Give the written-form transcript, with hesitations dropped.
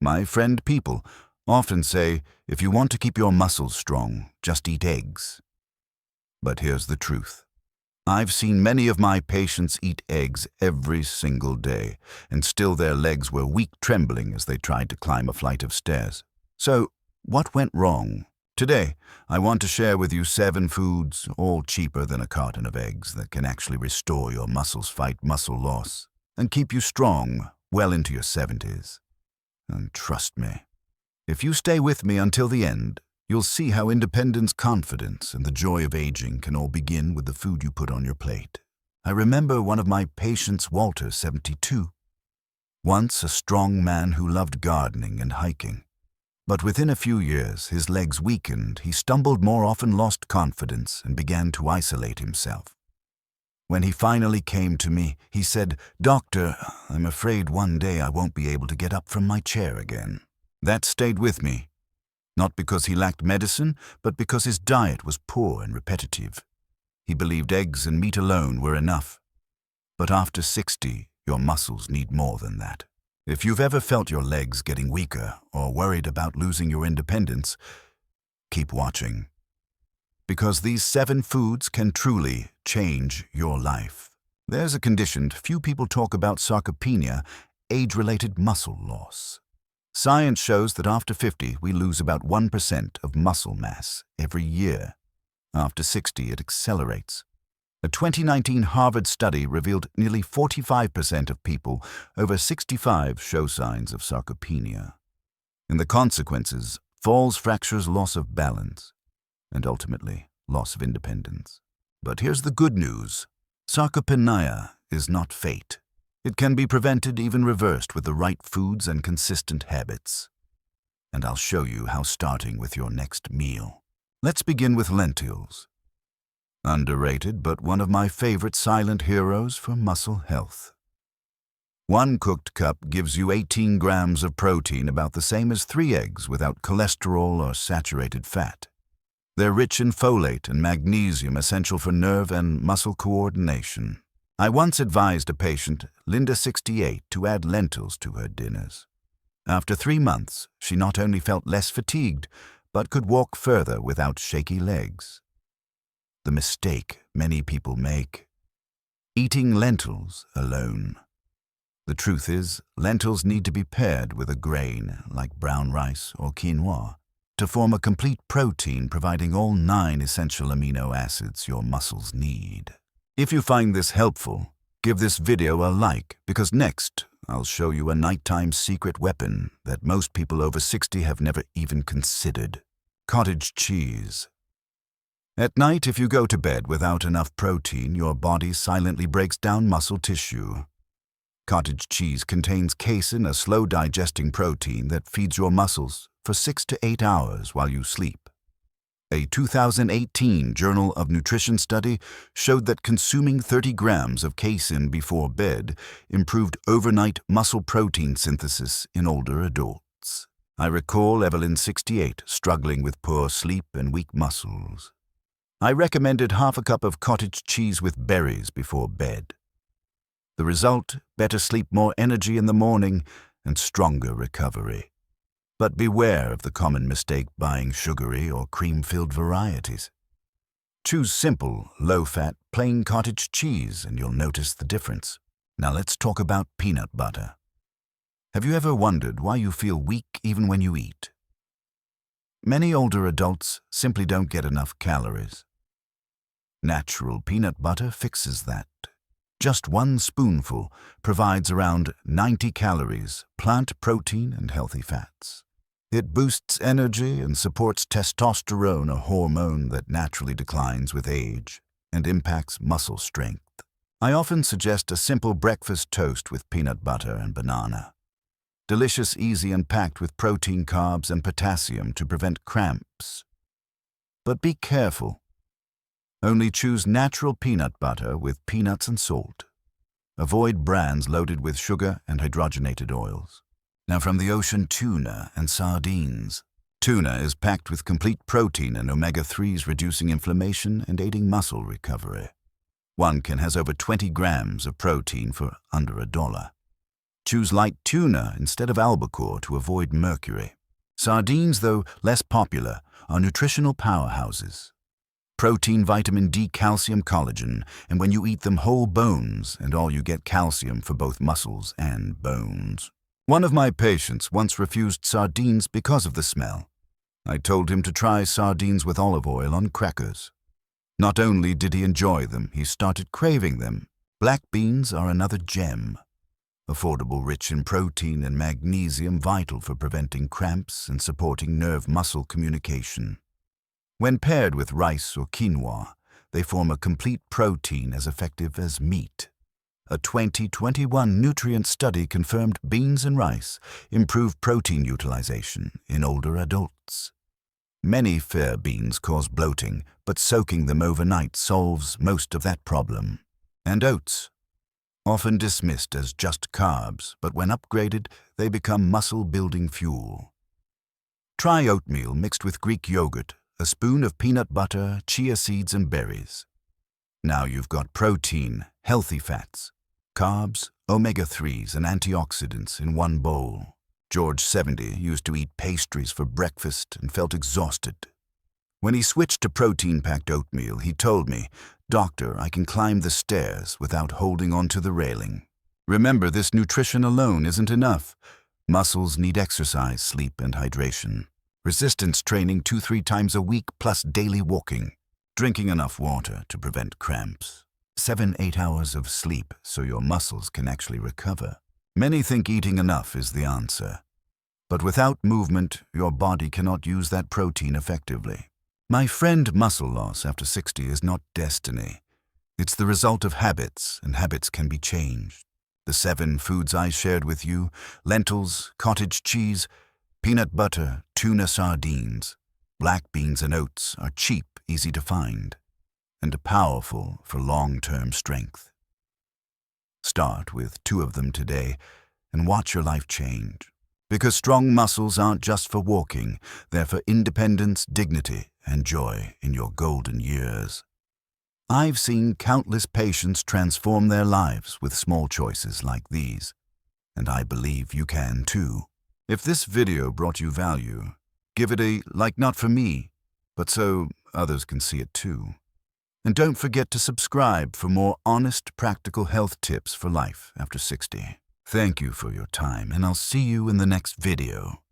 My friend people often say, if you want to keep your muscles strong, just eat eggs. But here's the truth. I've seen many of my patients eat eggs every single day, and still their legs were weak trembling as they tried to climb a flight of stairs. So, what went wrong? Today, I want to share with you 7 foods, all cheaper than a carton of eggs, that can actually restore your muscles, fight muscle loss, and keep you strong well into your 70s. And trust me, if you stay with me until the end, you'll see how independence, confidence, and the joy of aging can all begin with the food you put on your plate. I remember one of my patients, Walter, 72. Once a strong man who loved gardening and hiking. But within a few years, his legs weakened, he stumbled more often, lost confidence, and began to isolate himself. When he finally came to me, he said, "Doctor, I'm afraid one day I won't be able to get up from my chair again." That stayed with me. Not because he lacked medicine, but because his diet was poor and repetitive. He believed eggs and meat alone were enough. But after 60, your muscles need more than that. If you've ever felt your legs getting weaker or worried about losing your independence, keep watching. Because these 7 foods can truly change your life. There's a condition few people talk about: sarcopenia, age-related muscle loss. Science shows that after 50, we lose about 1% of muscle mass every year. After 60, it accelerates. A 2019 Harvard study revealed nearly 45% of people over 65 show signs of sarcopenia. And the consequences: falls, fractures, loss of balance, and ultimately, loss of independence. But here's the good news. Sarcopenia is not fate. It can be prevented, even reversed, with the right foods and consistent habits. And I'll show you how, starting with your next meal. Let's begin with lentils. Underrated, but one of my favorite silent heroes for muscle health. 1 cooked cup gives you 18 grams of protein, about the same as 3 eggs, without cholesterol or saturated fat. They're rich in folate and magnesium, essential for nerve and muscle coordination. I once advised a patient, Linda, 68, to add lentils to her dinners. After 3 months, she not only felt less fatigued, but could walk further without shaky legs. The mistake many people make: eating lentils alone. The truth is, lentils need to be paired with a grain, like brown rice or quinoa, to form a complete protein providing all 9 essential amino acids your muscles need. If you find this helpful, give this video a like, because next I'll show you a nighttime secret weapon that most people over 60 have never even considered: cottage cheese. At night, if you go to bed without enough protein, your body silently breaks down muscle tissue. Cottage cheese contains casein, a slow-digesting protein that feeds your muscles for 6 to 8 hours while you sleep. A 2018 Journal of Nutrition study showed that consuming 30 grams of casein before bed improved overnight muscle protein synthesis in older adults. I recall Evelyn, 68, struggling with poor sleep and weak muscles. I recommended half a cup of cottage cheese with berries before bed. The result: better sleep, more energy in the morning, and stronger recovery. But beware of the common mistake: buying sugary or cream-filled varieties. Choose simple, low-fat, plain cottage cheese, and you'll notice the difference. Now let's talk about peanut butter. Have you ever wondered why you feel weak even when you eat? Many older adults simply don't get enough calories. Natural peanut butter fixes that. Just 1 spoonful provides around 90 calories, plant protein, and healthy fats. It boosts energy and supports testosterone, a hormone that naturally declines with age and impacts muscle strength. I often suggest a simple breakfast toast with peanut butter and banana. Delicious, easy, and packed with protein, carbs, and potassium to prevent cramps. But be careful. Only choose natural peanut butter with peanuts and salt. Avoid brands loaded with sugar and hydrogenated oils. Now, from the ocean: tuna and sardines. Tuna is packed with complete protein and omega-3s, reducing inflammation and aiding muscle recovery. 1 can has over 20 grams of protein for under $1. Choose light tuna instead of albacore to avoid mercury. Sardines, though less popular, are nutritional powerhouses. Protein, vitamin D, calcium, collagen, and when you eat them whole bones, and all you get calcium for both muscles and bones. One of my patients once refused sardines because of the smell. I told him to try sardines with olive oil on crackers. Not only did he enjoy them, he started craving them. Black beans are another gem. Affordable, rich in protein and magnesium, vital for preventing cramps and supporting nerve-muscle communication. When paired with rice or quinoa, they form a complete protein as effective as meat. A 2021 nutrient study confirmed beans and rice improve protein utilization in older adults. Many fair beans cause bloating, but soaking them overnight solves most of that problem. And oats, often dismissed as just carbs, but when upgraded, they become muscle-building fuel. Try oatmeal mixed with Greek yogurt, a spoon of peanut butter, chia seeds, and berries. Now you've got protein, healthy fats, carbs, omega-3s, and antioxidants in one bowl. George, 70, used to eat pastries for breakfast and felt exhausted. When he switched to protein-packed oatmeal, he told me, "Doctor, I can climb the stairs without holding onto the railing." Remember, this nutrition alone isn't enough. Muscles need exercise, sleep, and hydration. Resistance training 2-3 times a week plus daily walking. Drinking enough water to prevent cramps. 7-8 hours of sleep so your muscles can actually recover. Many think eating enough is the answer. But without movement, your body cannot use that protein effectively. My friend, muscle loss after 60 is not destiny. It's the result of habits, and habits can be changed. The 7 foods I shared with you, lentils, cottage cheese, peanut butter, tuna, sardines, black beans, and oats are cheap, easy to find, and powerful for long-term strength. Start with 2 of them today and watch your life change. Because strong muscles aren't just for walking, they're for independence, dignity, and joy in your golden years. I've seen countless patients transform their lives with small choices like these, and I believe you can too. If this video brought you value, give it a like, not for me, but so others can see it too. And don't forget to subscribe for more honest, practical health tips for life after 60. Thank you for your time, and I'll see you in the next video.